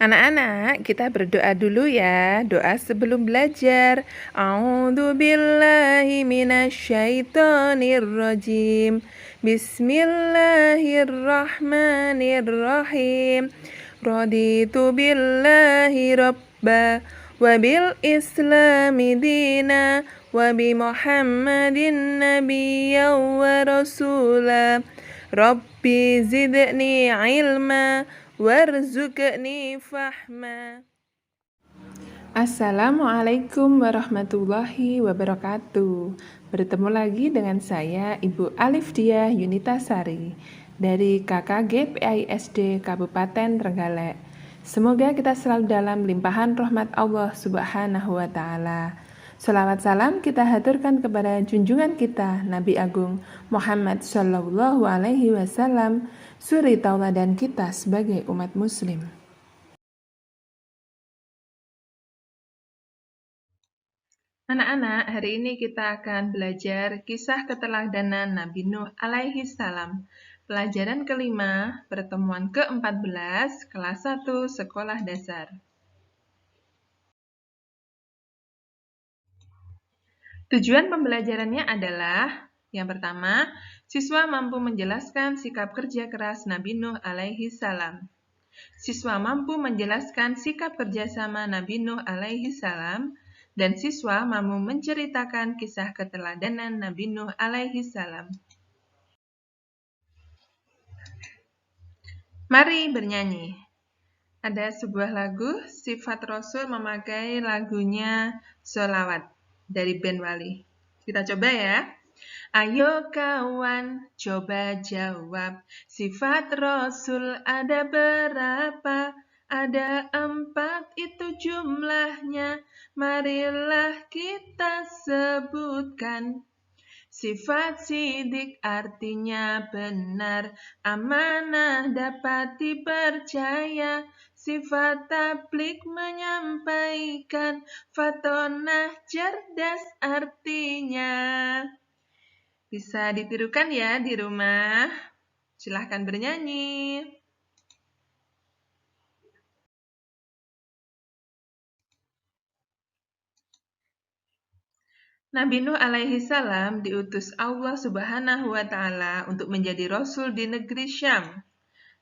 Anak-anak, kita berdoa dulu ya. Doa sebelum belajar. A'udzu billahi minasyaitonir rajim. Bismillahirrahmanirrahim. Raditu billahi rabba wa bil islami dina wa bi Muhammadin nabiyyan wa rasula. Rabbi zidni ilma warzuqni fahma. Assalamualaikum warahmatullahi wabarakatuh. Bertemu lagi dengan saya Ibu Alif Diah Yunita Sari dari KKG PAISD Kabupaten Trenggalek. Semoga kita selalu dalam limpahan rahmat Allah Subhanahu wa taala. Salawat salam kita haturkan kepada junjungan kita Nabi Agung Muhammad Shallallahu Alaihi Wasallam, suri tauladan kita sebagai umat Muslim. Anak-anak, hari ini kita akan belajar kisah keteladanan Nabi Nuh alaihi salam. Pelajaran kelima, pertemuan ke-14, kelas 1, sekolah dasar. Tujuan pembelajarannya adalah, yang pertama, siswa mampu menjelaskan sikap kerja keras Nabi Nuh alaihi salam. Siswa mampu menjelaskan sikap kerjasama Nabi Nuh alaihi salam, dan siswa mampu menceritakan kisah keteladanan Nabi Nuh alaihi salam. Mari bernyanyi. Ada sebuah lagu, Sifat Rasul memakai lagunya Sholawat dari band Wali. Kita coba ya. Ayo kawan, coba jawab, sifat Rasul ada berapa? Ada 4 itu jumlahnya, marilah kita sebutkan. Sifat sidik artinya benar, amanah dapat dipercaya. Sifat tablik menyampaikan, fatonah cerdas artinya. Bisa ditirukan ya di rumah. Silahkan bernyanyi. Nabi Nuh alaihi salam diutus Allah Subhanahu wa taala untuk menjadi rasul di negeri Syam.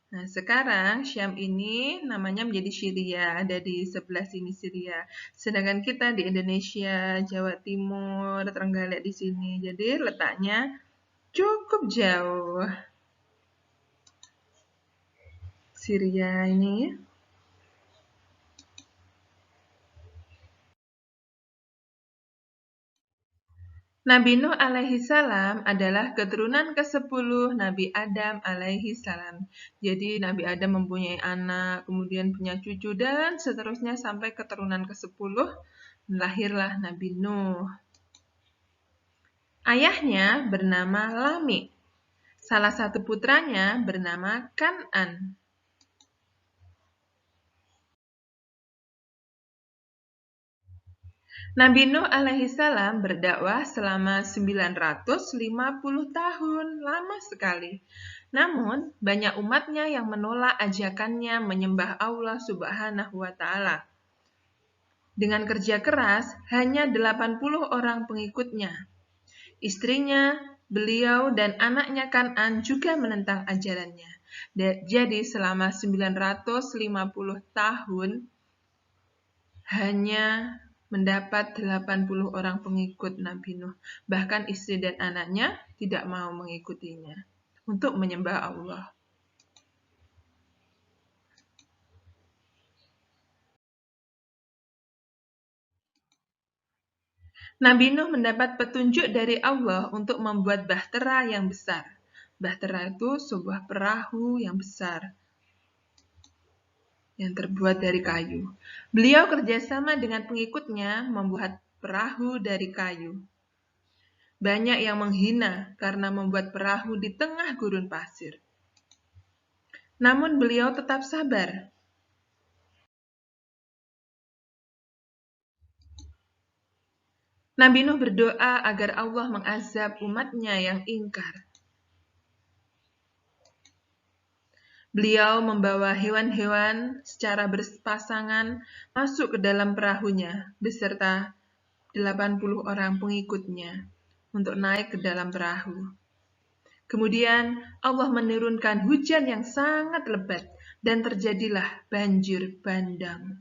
Nah, sekarang Syam ini namanya menjadi Syria, ada di sebelah sini Syria. Sedangkan kita di Indonesia, Jawa Timur, Trenggalek di sini. Jadi letaknya cukup jauh. Syria ini. Nabi Nuh alaihi salam adalah keturunan ke-10 Nabi Adam alaihi salam. Jadi Nabi Adam mempunyai anak, kemudian punya cucu, dan seterusnya sampai keturunan ke-10, lahirlah Nabi Nuh. Ayahnya bernama Lamik. Salah satu putranya bernama Kan'an. Nabi Nuh alaihi salam berdakwah selama 950 tahun, lama sekali. Namun, banyak umatnya yang menolak ajakannya menyembah Allah Subhanahu wa taala. Dengan kerja keras, hanya 80 orang pengikutnya. Istrinya, beliau, dan anaknya Kan'an juga menentang ajarannya. Jadi selama 950 tahun, hanya mendapat 80 orang pengikut Nabi Nuh. Bahkan istri dan anaknya tidak mau mengikutinya untuk menyembah Allah. Nabi Nuh mendapat petunjuk dari Allah untuk membuat bahtera yang besar. Bahtera itu sebuah perahu yang besar yang terbuat dari kayu. Beliau kerjasama dengan pengikutnya membuat perahu dari kayu. Banyak yang menghina karena membuat perahu di tengah gurun pasir. Namun beliau tetap sabar. Nabi Nuh berdoa agar Allah mengazab umatnya yang ingkar. Beliau membawa hewan-hewan secara berpasangan masuk ke dalam perahunya beserta 80 orang pengikutnya untuk naik ke dalam perahu. Kemudian Allah menurunkan hujan yang sangat lebat dan terjadilah banjir bandang.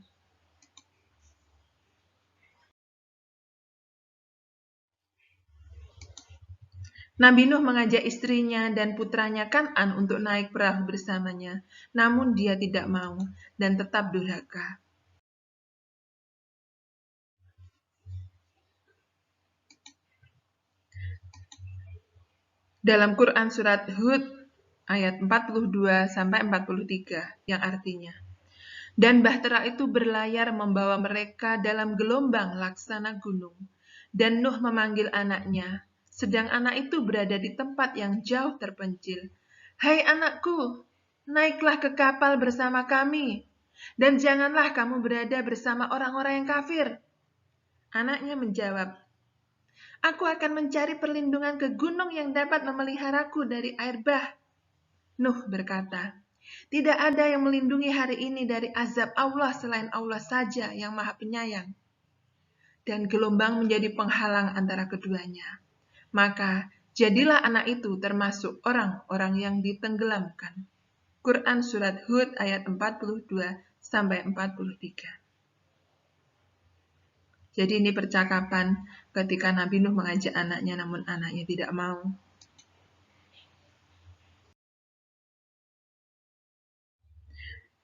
Nabi Nuh mengajak istrinya dan putranya Kan'an untuk naik perahu bersamanya, namun dia tidak mau dan tetap durhaka. Dalam Quran surat Hud ayat 42-43 yang artinya, dan bahtera itu berlayar membawa mereka dalam gelombang laksana gunung, dan Nuh memanggil anaknya, sedang anak itu berada di tempat yang jauh terpencil. Hai anakku, naiklah ke kapal bersama kami, dan janganlah kamu berada bersama orang-orang yang kafir. Anaknya menjawab, aku akan mencari perlindungan ke gunung yang dapat memeliharaku dari air bah. Nuh berkata, tidak ada yang melindungi hari ini dari azab Allah selain Allah saja yang Maha Penyayang. Dan gelombang menjadi penghalang antara keduanya. Maka jadilah anak itu termasuk orang-orang yang ditenggelamkan. Quran surat Hud ayat 42-43. Jadi ini percakapan ketika Nabi Nuh mengajak anaknya, namun anaknya tidak mau.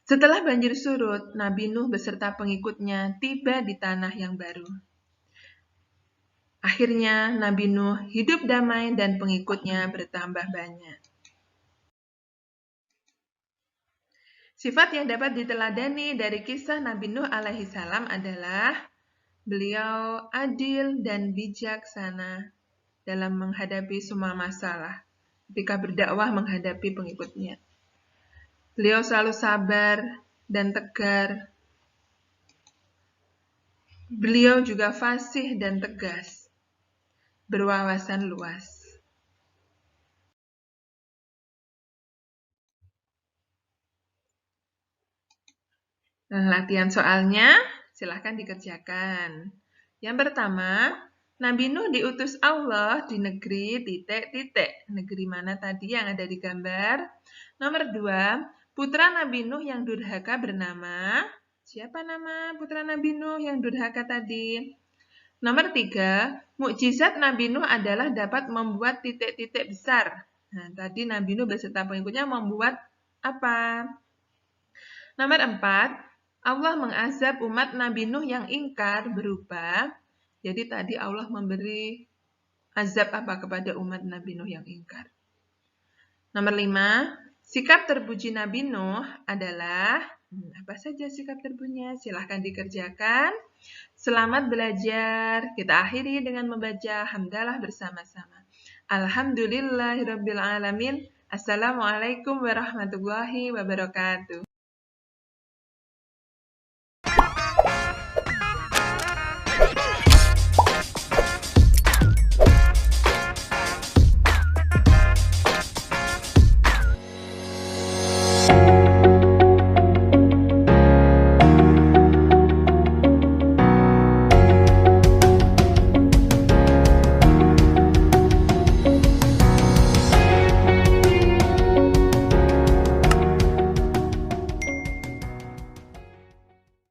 Setelah banjir surut, Nabi Nuh beserta pengikutnya tiba di tanah yang baru. Akhirnya Nabi Nuh hidup damai dan pengikutnya bertambah banyak. Sifat yang dapat diteladani dari kisah Nabi Nuh alaihi salam adalah beliau adil dan bijaksana dalam menghadapi semua masalah ketika berdakwah menghadapi pengikutnya. Beliau selalu sabar dan tegar. Beliau juga fasih dan tegas, berwawasan luas. Nah, latihan soalnya silahkan dikerjakan. Yang pertama, Nabi Nuh diutus Allah di negeri titik-titik. Negeri mana tadi yang ada di gambar? Nomor 2, putra Nabi Nuh yang durhaka bernama, siapa nama putra Nabi Nuh yang durhaka tadi? Nomor 3, mukjizat Nabi Nuh adalah dapat membuat titik-titik besar. Nah, tadi Nabi Nuh beserta pengikutnya membuat apa? Nomor 4, Allah mengazab umat Nabi Nuh yang ingkar berupa, jadi tadi Allah memberi azab apa kepada umat Nabi Nuh yang ingkar. Nomor 5, sikap terpuji Nabi Nuh adalah, apa saja sikap terpujinya? Silahkan dikerjakan. Selamat belajar. Kita akhiri dengan membaca hamdalah bersama-sama. Alhamdulillahirabbil alamin. Assalamualaikum warahmatullahi wabarakatuh.